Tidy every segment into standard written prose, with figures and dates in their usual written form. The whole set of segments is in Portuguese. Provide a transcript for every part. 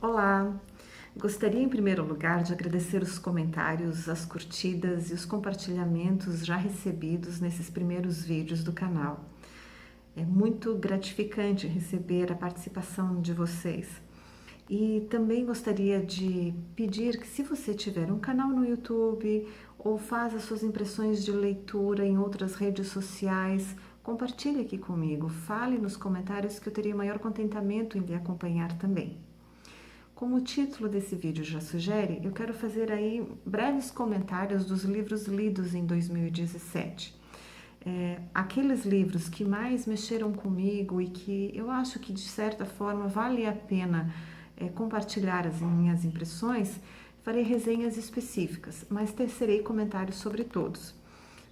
Olá! Gostaria em primeiro lugar de agradecer os comentários, as curtidas e os compartilhamentos já recebidos nesses primeiros vídeos do canal. É muito gratificante receber a participação de vocês. E também gostaria de pedir que, se você tiver um canal no YouTube ou faz as suas impressões de leitura em outras redes sociais, compartilhe aqui comigo, fale nos comentários que eu teria maior contentamento em lhe acompanhar também. Como o título desse vídeo já sugere, eu quero fazer aí breves comentários dos livros lidos em 2017. Aqueles livros que mais mexeram comigo e que eu acho que de certa forma vale a pena compartilhar as minhas impressões, farei resenhas específicas, mas tecerei comentários sobre todos.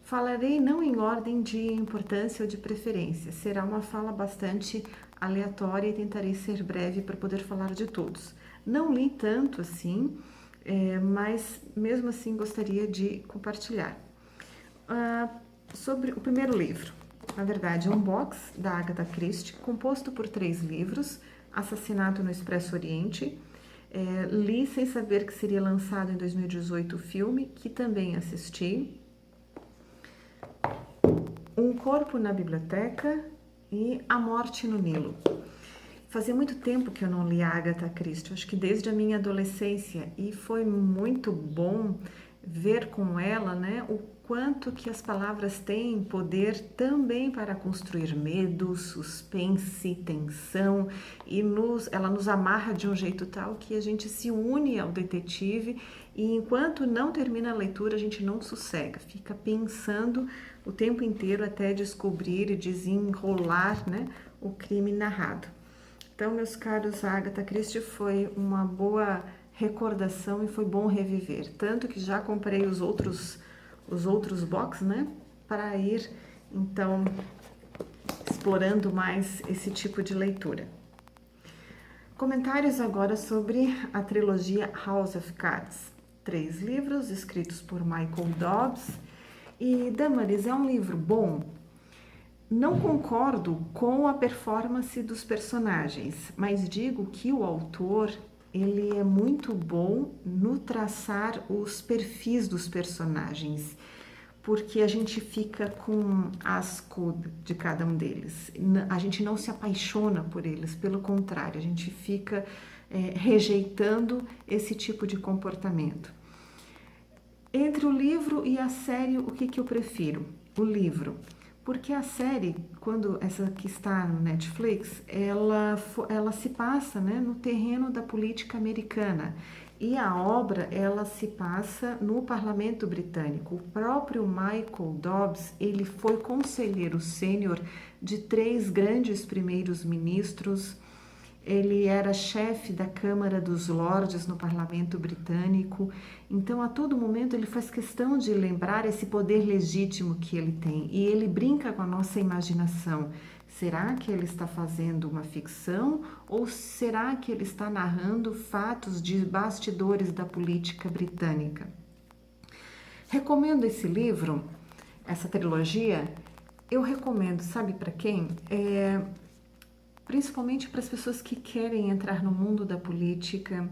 Falarei não em ordem de importância ou de preferência, será uma fala bastante aleatória e tentarei ser breve para poder falar de todos. Não li tanto assim, mas mesmo assim gostaria de compartilhar. Sobre o primeiro livro, na verdade é um box da Agatha Christie, composto por 3 livros, Assassinato no Expresso Oriente. Li sem saber que seria lançado em 2018 o filme, que também assisti. Um Corpo na Biblioteca e A Morte no Nilo. Fazia muito tempo que eu não li a Agatha Christie, acho que desde a minha adolescência, e foi muito bom ver com ela, né, o quanto que as palavras têm poder também para construir medo, suspense, tensão, e ela nos amarra de um jeito tal que a gente se une ao detetive e enquanto não termina a leitura a gente não sossega, fica pensando o tempo inteiro até descobrir e desenrolar, né, o crime narrado. Então, meus caros, a Agatha Christie foi uma boa recordação e foi bom reviver. Tanto que já comprei os outros box, né? Para ir, então, explorando mais esse tipo de leitura. Comentários agora sobre a trilogia House of Cards. 3 livros escritos por Michael Dobbs. E, Damaris, é um livro bom? Não concordo com a performance dos personagens, mas digo que o autor ele é muito bom no traçar os perfis dos personagens, porque a gente fica com asco de cada um deles. A gente não se apaixona por eles, pelo contrário, a gente fica rejeitando esse tipo de comportamento. Entre o livro e a série, o que eu prefiro? O livro. Porque a série, essa que está no Netflix, ela se passa, né, no terreno da política americana. E a obra, ela se passa no Parlamento Britânico. O próprio Michael Dobbs, ele foi conselheiro sênior de 3 grandes primeiros ministros. Ele era chefe da Câmara dos Lordes no Parlamento Britânico, então a todo momento ele faz questão de lembrar esse poder legítimo que ele tem e ele brinca com a nossa imaginação. Será que ele está fazendo uma ficção ou será que ele está narrando fatos de bastidores da política britânica? Recomendo esse livro, essa trilogia. Eu recomendo, sabe para quem? Principalmente para as pessoas que querem entrar no mundo da política,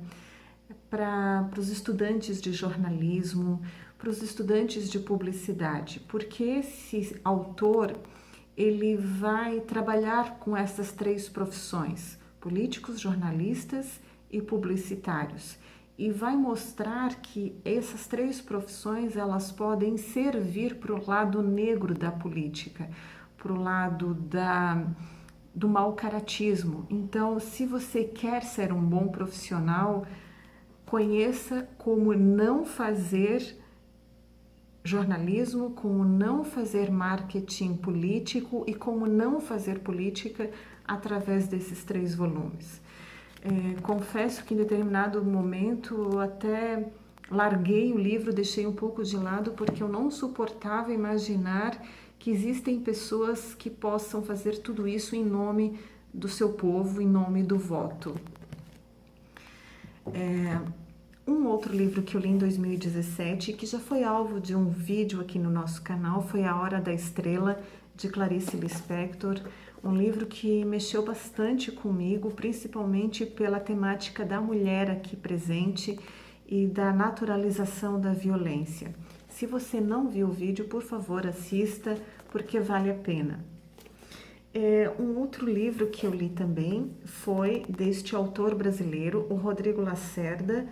para os estudantes de jornalismo, para os estudantes de publicidade, porque esse autor ele vai trabalhar com essas 3 profissões, políticos, jornalistas e publicitários, e vai mostrar que essas 3 profissões elas podem servir para o lado negro da política, para o lado do mau caratismo. Então, se você quer ser um bom profissional, conheça como não fazer jornalismo, como não fazer marketing político e como não fazer política através desses 3 volumes. Confesso que em determinado momento eu até larguei o livro, deixei um pouco de lado porque eu não suportava imaginar que existem pessoas que possam fazer tudo isso em nome do seu povo, em nome do voto. Um outro livro que eu li em 2017, que já foi alvo de um vídeo aqui no nosso canal, foi A Hora da Estrela, de Clarice Lispector, um livro que mexeu bastante comigo, principalmente pela temática da mulher aqui presente e da naturalização da violência. Se você não viu o vídeo, por favor, assista, porque vale a pena. Um outro livro que eu li também foi deste autor brasileiro, o Rodrigo Lacerda,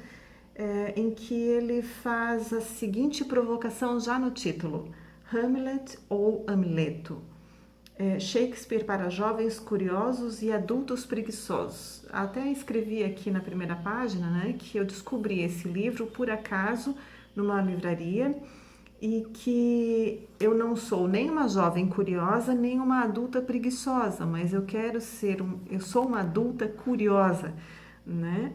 em que ele faz a seguinte provocação já no título: Hamlet ou Amleto? Shakespeare para jovens curiosos e adultos preguiçosos. Até escrevi aqui na primeira página, né, que eu descobri esse livro por acaso numa livraria e que eu não sou nem uma jovem curiosa nem uma adulta preguiçosa, mas eu sou uma adulta curiosa, né?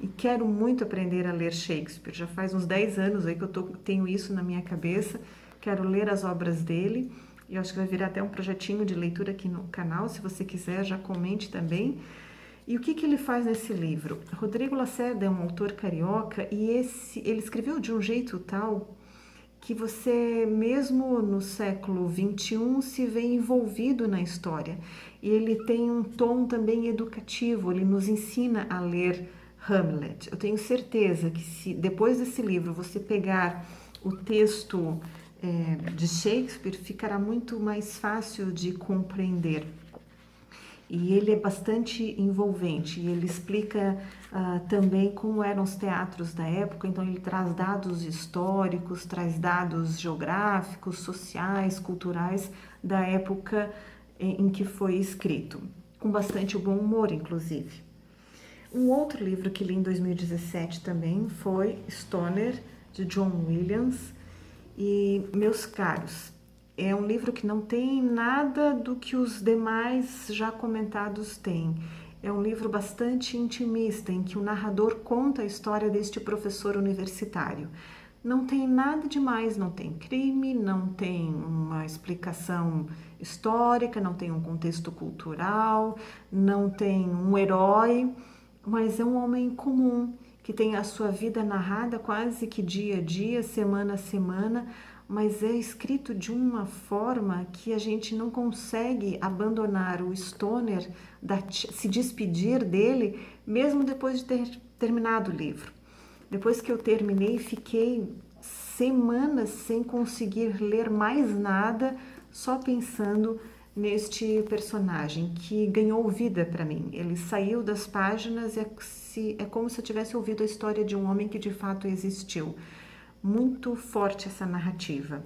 E quero muito aprender a ler Shakespeare. Já faz uns 10 anos aí que tenho isso na minha cabeça. Quero ler as obras dele. E eu acho que vai virar até um projetinho de leitura aqui no canal. Se você quiser, já comente também. E o que ele faz nesse livro? Rodrigo Lacerda é um autor carioca e ele escreveu de um jeito tal que você, mesmo no século XXI, se vê envolvido na história. E ele tem um tom também educativo, ele nos ensina a ler Hamlet. Eu tenho certeza que se depois desse livro você pegar o texto de Shakespeare, ficará muito mais fácil de compreender. E ele é bastante envolvente, e ele explica também como eram os teatros da época, então ele traz dados históricos, traz dados geográficos, sociais, culturais da época em que foi escrito, com bastante bom humor, inclusive. Um outro livro que li em 2017 também foi Stoner, de John Williams, e, meus caros, é um livro que não tem nada do que os demais já comentados têm. É um livro bastante intimista, em que o narrador conta a história deste professor universitário. Não tem nada demais, não tem crime, não tem uma explicação histórica, não tem um contexto cultural, não tem um herói, mas é um homem comum que tem a sua vida narrada quase que dia a dia, semana a semana, mas é escrito de uma forma que a gente não consegue abandonar o Stoner, se despedir dele, mesmo depois de ter terminado o livro. Depois que eu terminei, fiquei semanas sem conseguir ler mais nada, só pensando neste personagem que ganhou vida para mim. Ele saiu das páginas e é como se eu tivesse ouvido a história de um homem que de fato existiu. Muito forte essa narrativa.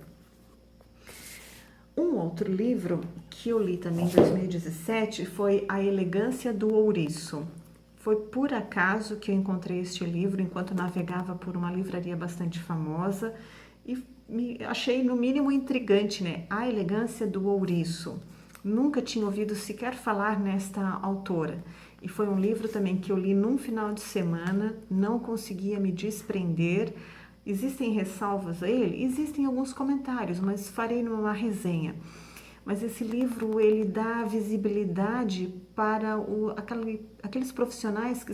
Um outro livro que eu li também em 2017 foi A Elegância do Ouriço. Foi por acaso que eu encontrei este livro enquanto navegava por uma livraria bastante famosa e achei no mínimo intrigante, né? A Elegância do Ouriço. Nunca tinha ouvido sequer falar nesta autora. E foi um livro também que eu li num final de semana, não conseguia me desprender. Existem ressalvas a ele? Existem alguns comentários, mas farei numa resenha. Mas esse livro, ele dá visibilidade para aqueles profissionais que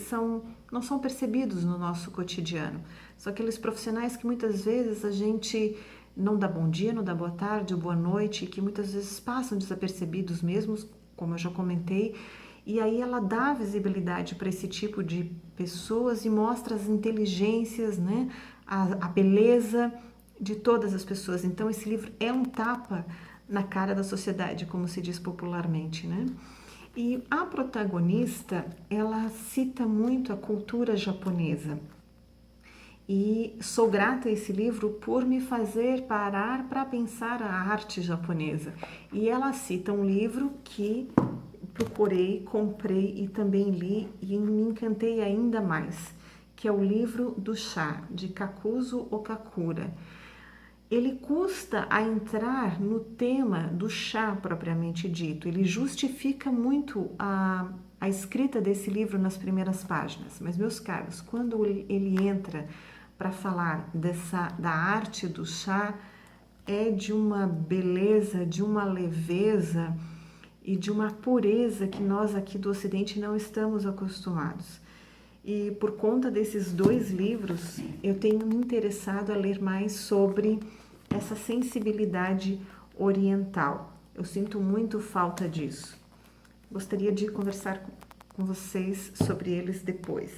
não são percebidos no nosso cotidiano. São aqueles profissionais que muitas vezes a gente não dá bom dia, não dá boa tarde ou boa noite, que muitas vezes passam desapercebidos mesmo, como eu já comentei, e aí ela dá visibilidade para esse tipo de pessoas e mostra as inteligências, né, a beleza de todas as pessoas. Então esse livro é um tapa na cara da sociedade, como se diz popularmente, né? E a protagonista, ela cita muito a cultura japonesa. E sou grata a esse livro por me fazer parar para pensar a arte japonesa. E ela cita um livro que procurei, comprei e também li e me encantei ainda mais, que é o livro do chá, de Kakuzo Okakura. Ele custa a entrar no tema do chá propriamente dito, ele justifica muito a escrita desse livro nas primeiras páginas. Mas, meus caros, quando ele entra para falar da arte do chá, é de uma beleza, de uma leveza e de uma pureza que nós aqui do Ocidente não estamos acostumados. E por conta desses dois livros, eu tenho me interessado a ler mais sobre essa sensibilidade oriental. Eu sinto muito falta disso. gostaria de conversar com vocês sobre eles depois.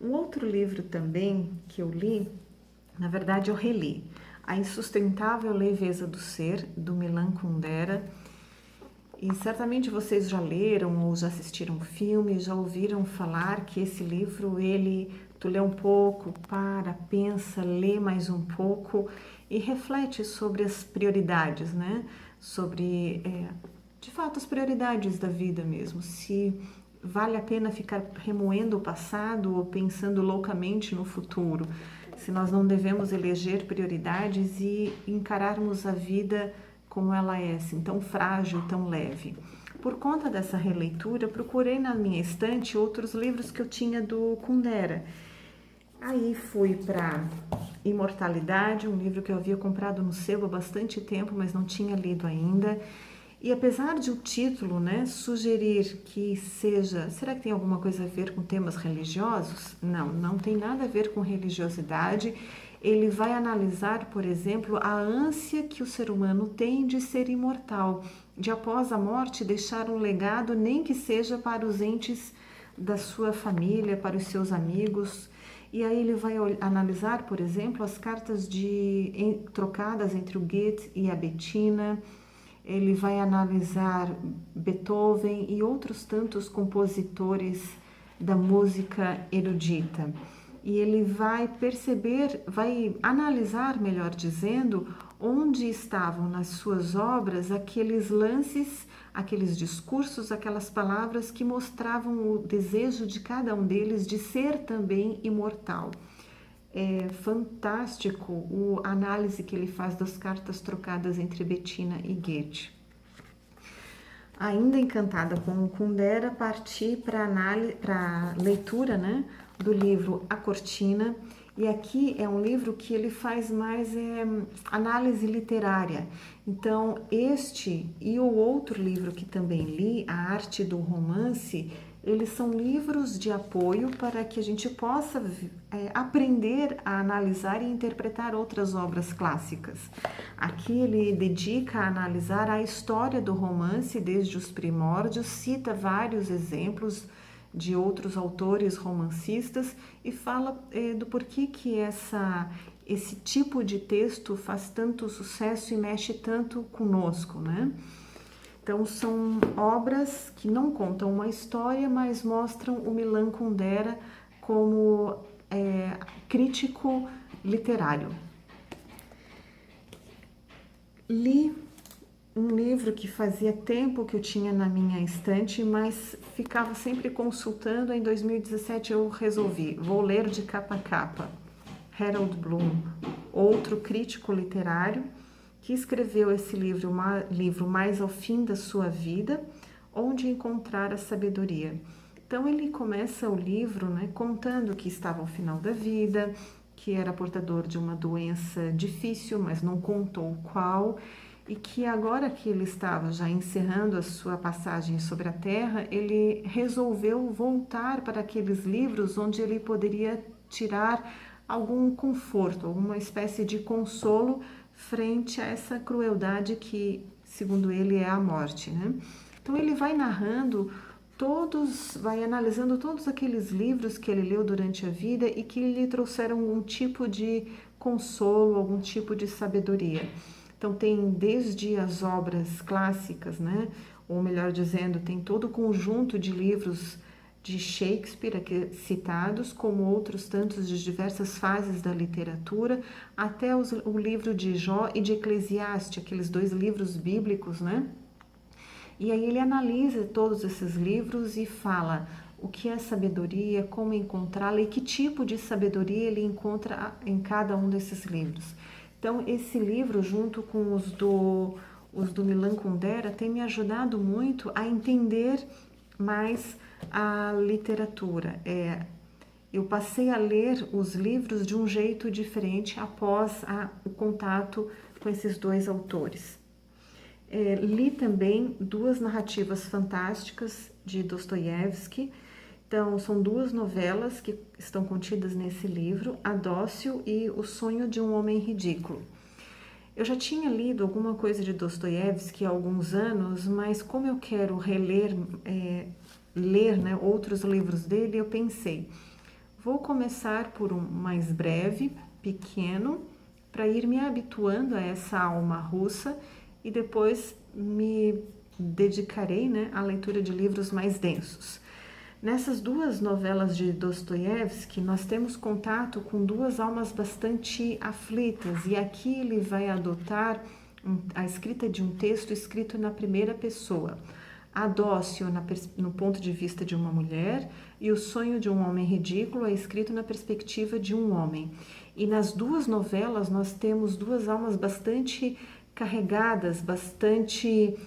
Um outro livro também que eu li, na verdade eu reli, A Insustentável Leveza do Ser, do Milan Kundera. E certamente vocês já leram ou já assistiram o filme, já ouviram falar que esse livro, tu lê um pouco, pensa, lê mais um pouco e reflete sobre as prioridades, né? Sobre, de fato, as prioridades da vida mesmo. Se vale a pena ficar remoendo o passado ou pensando loucamente no futuro. Se nós não devemos eleger prioridades e encararmos a vida como ela é, assim, tão frágil, tão leve. Por conta dessa releitura, procurei na minha estante outros livros que eu tinha do Kundera. Aí fui para Imortalidade, um livro que eu havia comprado no sebo há bastante tempo, mas não tinha lido ainda. E apesar de o título, né, sugerir que será que tem alguma coisa a ver com temas religiosos? Não, não tem nada a ver com religiosidade. Ele vai analisar, por exemplo, a ânsia que o ser humano tem de ser imortal, de após a morte deixar um legado, nem que seja para os entes da sua família, para os seus amigos. E aí ele vai analisar, por exemplo, as cartas trocadas entre o Goethe e a Bettina. Ele vai analisar Beethoven e outros tantos compositores da música erudita. E ele vai analisar, melhor dizendo, onde estavam nas suas obras aqueles lances, aqueles discursos, aquelas palavras que mostravam o desejo de cada um deles de ser também imortal. É fantástico a análise que ele faz das cartas trocadas entre Bettina e Goethe. Ainda encantada com o Kundera, parti para a leitura, né, do livro A Cortina. E aqui é um livro que ele faz mais análise literária. Então, este e o outro livro que também li, A Arte do Romance, eles são livros de apoio para que a gente possa aprender a analisar e interpretar outras obras clássicas. Aqui ele dedica a analisar a história do romance desde os primórdios, cita vários exemplos de outros autores romancistas e fala do porquê que esse tipo de texto faz tanto sucesso e mexe tanto conosco, né? Então, são obras que não contam uma história, mas mostram o Milan Kundera como crítico literário. Li um livro que fazia tempo que eu tinha na minha estante, mas ficava sempre consultando. Em 2017 eu resolvi, vou ler de capa a capa. Harold Bloom, outro crítico literário, que escreveu esse livro mais ao fim da sua vida, Onde Encontrar a Sabedoria. Então ele começa o livro, né, contando que estava ao final da vida, que era portador de uma doença difícil, mas não contou qual, e que agora que ele estava já encerrando a sua passagem sobre a Terra, ele resolveu voltar para aqueles livros onde ele poderia tirar algum conforto, alguma espécie de consolo frente a essa crueldade que, segundo ele, é a morte, né? Então ele vai vai analisando todos aqueles livros que ele leu durante a vida e que lhe trouxeram algum tipo de consolo, algum tipo de sabedoria. Então tem desde as obras clássicas, né? Ou melhor dizendo, tem todo o conjunto de livros de Shakespeare aqui citados, como outros tantos de diversas fases da literatura, até o livro de Jó e de Eclesiastes, aqueles 2 livros bíblicos, né? E aí ele analisa todos esses livros e fala o que é sabedoria, como encontrá-la e que tipo de sabedoria ele encontra em cada um desses livros. Então, esse livro, junto com os do Milan Kundera, tem me ajudado muito a entender mais a literatura. Eu passei a ler os livros de um jeito diferente após o contato com esses 2 autores. Li também 2 narrativas fantásticas de Dostoiévski. Então, são 2 novelas que estão contidas nesse livro, A Dócil e O Sonho de um Homem Ridículo. Eu já tinha lido alguma coisa de Dostoiévski há alguns anos, mas como eu quero ler, né, outros livros dele, eu pensei, vou começar por um mais breve, pequeno, para ir me habituando a essa alma russa e depois me dedicarei, né, à leitura de livros mais densos. Nessas duas novelas de Dostoiévski, nós temos contato com duas almas bastante aflitas, e aqui ele vai adotar a escrita de um texto escrito na primeira pessoa. A Dócil no ponto de vista de uma mulher e o sonho de um homem ridículo é escrito na perspectiva de um homem. E nas duas novelas nós temos duas almas bastante carregadas, bastante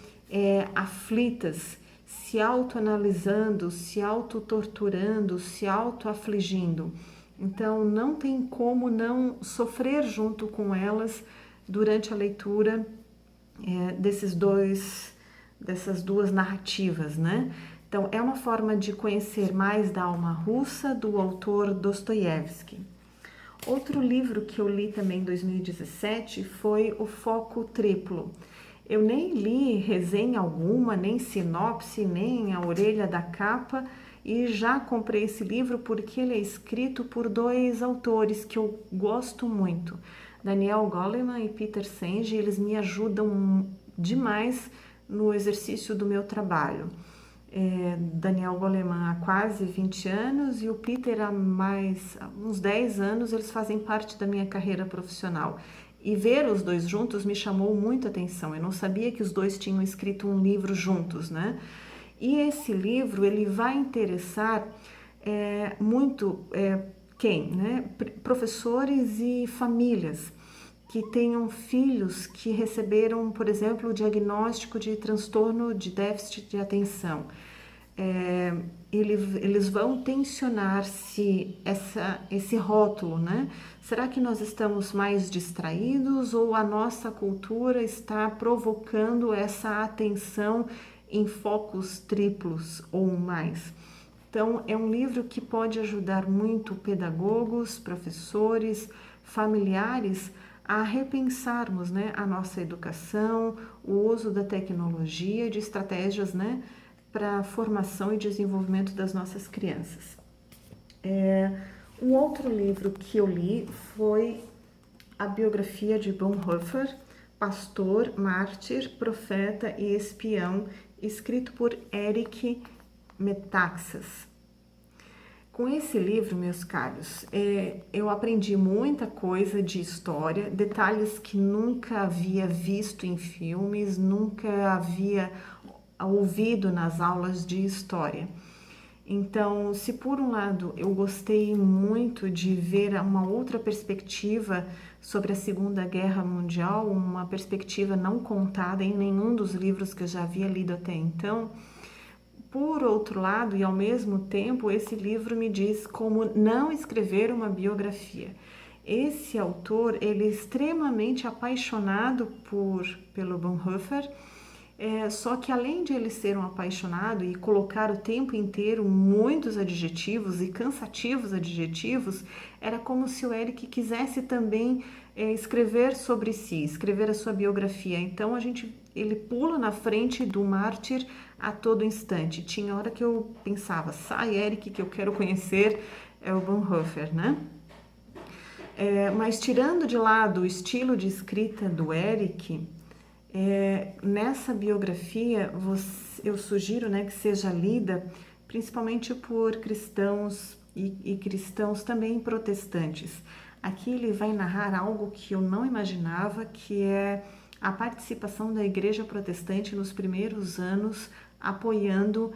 aflitas, se autoanalisando, se autotorturando, se autoafligindo. Então não tem como não sofrer junto com elas durante a leitura dessas duas narrativas, né? Então é uma forma de conhecer mais da alma russa do autor Dostoiévski. Outro livro que eu li também em 2017 foi O Foco Triplo. Eu nem li resenha alguma, nem sinopse, nem a orelha da capa, e já comprei esse livro porque ele é escrito por dois autores que eu gosto muito, Daniel Goleman e Peter Senge. Eles me ajudam demais no exercício do meu trabalho. Daniel Goleman há quase 20 anos e o Peter há uns 10 anos, eles fazem parte da minha carreira profissional. E ver os dois juntos me chamou muito a atenção. Eu não sabia que os dois tinham escrito um livro juntos, né? E esse livro, ele vai interessar muito quem, né? Professores e famílias que tenham filhos que receberam, por exemplo, o diagnóstico de transtorno de déficit de atenção. Eles vão tensionar-se esse rótulo, né? Será que nós estamos mais distraídos ou a nossa cultura está provocando essa atenção em focos triplos ou mais? Então, é um livro que pode ajudar muito pedagogos, professores, familiares a repensarmos, né, a nossa educação, o uso da tecnologia, de estratégias, né, para a formação e desenvolvimento das nossas crianças. Um outro livro que eu li foi a biografia de Bonhoeffer, Pastor, Mártir, Profeta e Espião, escrito por Eric Metaxas. Com esse livro, meus caros, eu aprendi muita coisa de história, detalhes que nunca havia visto em filmes, nunca havia ouvido nas aulas de história. Então, se por um lado eu gostei muito de ver uma outra perspectiva sobre a Segunda Guerra Mundial, uma perspectiva não contada em nenhum dos livros que eu já havia lido até então, por outro lado, e ao mesmo tempo, esse livro me diz como não escrever uma biografia. Esse autor, ele é extremamente apaixonado pelo Bonhoeffer, só que além de ele ser um apaixonado e colocar o tempo inteiro muitos adjetivos e cansativos adjetivos, era como se o Eric quisesse também escrever sobre si, escrever a sua biografia. Então ele pula na frente do mártir a todo instante. Tinha hora que eu pensava, sai Eric, que eu quero conhecer o Bonhoeffer, né? Mas tirando de lado o estilo de escrita do Eric, nessa biografia eu sugiro, né, que seja lida principalmente por cristãos e cristãos também protestantes. Aqui ele vai narrar algo que eu não imaginava, que é a participação da Igreja Protestante nos primeiros anos apoiando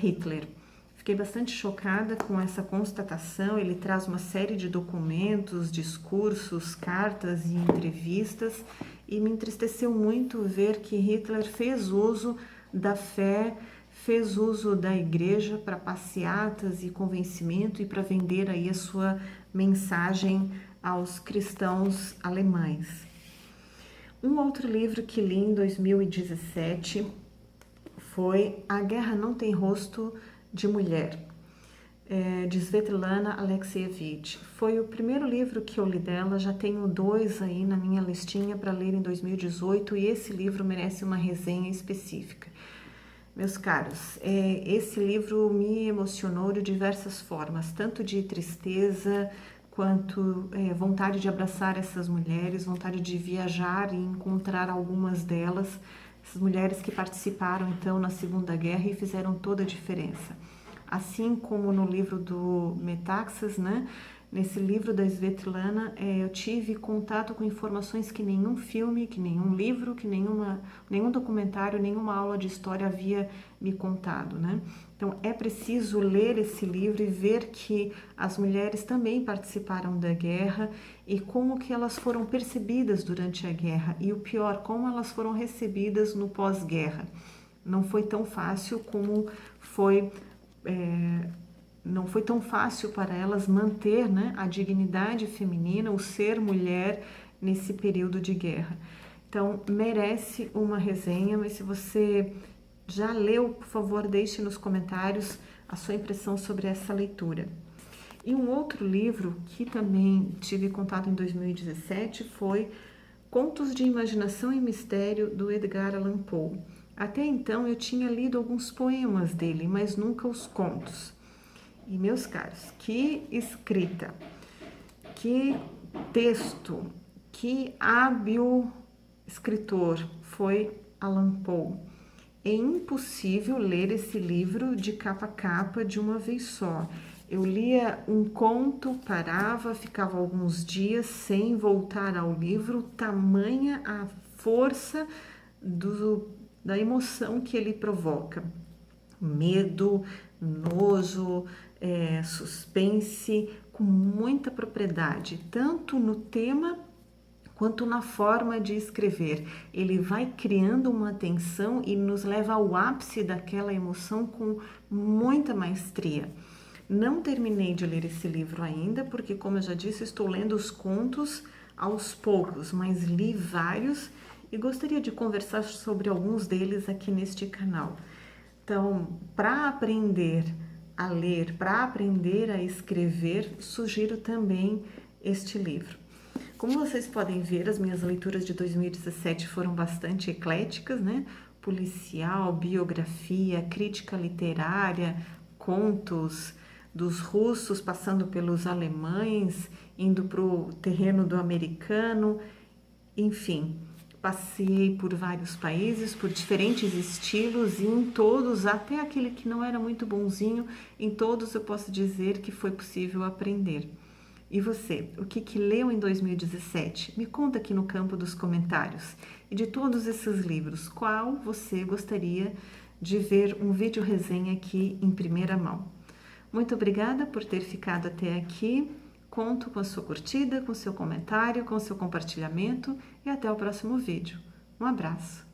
Hitler. Fiquei bastante chocada com essa constatação. Ele traz uma série de documentos, discursos, cartas e entrevistas, e me entristeceu muito ver que Hitler fez uso da fé, fez uso da igreja para passeatas e convencimento e para vender aí a sua mensagem aos cristãos alemães. Um outro livro que li em 2017 foi A Guerra Não Tem Rosto de Mulher. de Svetlana Alexievich. Foi o primeiro livro que eu li dela, já tenho 2 aí na minha listinha para ler em 2018 e esse livro merece uma resenha específica. Meus caros, esse livro me emocionou de diversas formas, tanto de tristeza quanto vontade de abraçar essas mulheres, vontade de viajar e encontrar algumas delas, essas mulheres que participaram então na Segunda Guerra e fizeram toda a diferença. Assim como no livro do Metaxas, né? Nesse livro da Svetlana, eu tive contato com informações que nenhum filme, que nenhum livro, que nenhum documentário, nenhuma aula de história havia me contado, né? Então, é preciso ler esse livro e ver que as mulheres também participaram da guerra e como que elas foram percebidas durante a guerra e o pior, como elas foram recebidas no pós-guerra. Não foi tão fácil como foi... não foi tão fácil para elas manter, né, a dignidade feminina, o ser mulher nesse período de guerra. Então, merece uma resenha, mas se você já leu, por favor, deixe nos comentários a sua impressão sobre essa leitura. E um outro livro que também tive contato em 2017 foi Contos de Imaginação e Mistério, do Edgar Allan Poe. Até então eu tinha lido alguns poemas dele, mas nunca os contos. E meus caros, que escrita, que texto, que hábil escritor foi Allan Poe. É impossível ler esse livro de capa a capa de uma vez só. Eu lia um conto, parava, ficava alguns dias sem voltar ao livro, tamanha a força da emoção que ele provoca. Medo, nojo, suspense, com muita propriedade, tanto no tema quanto na forma de escrever. Ele vai criando uma tensão e nos leva ao ápice daquela emoção com muita maestria. Não terminei de ler esse livro ainda, porque, como eu já disse, estou lendo os contos aos poucos, mas li vários e gostaria de conversar sobre alguns deles aqui neste canal. Então, para aprender a ler, para aprender a escrever, sugiro também este livro. Como vocês podem ver, as minhas leituras de 2017 foram bastante ecléticas, né? Policial, biografia, crítica literária, contos dos russos, passando pelos alemães, indo para o terreno do americano, enfim. Passei por vários países, por diferentes estilos e em todos, até aquele que não era muito bonzinho, em todos eu posso dizer que foi possível aprender. E você, o que leu em 2017? Me conta aqui no campo dos comentários. E de todos esses livros, qual você gostaria de ver um vídeo resenha aqui em primeira mão? Muito obrigada por ter ficado até aqui. Conto com a sua curtida, com seu comentário, com seu compartilhamento e até o próximo vídeo. Um abraço!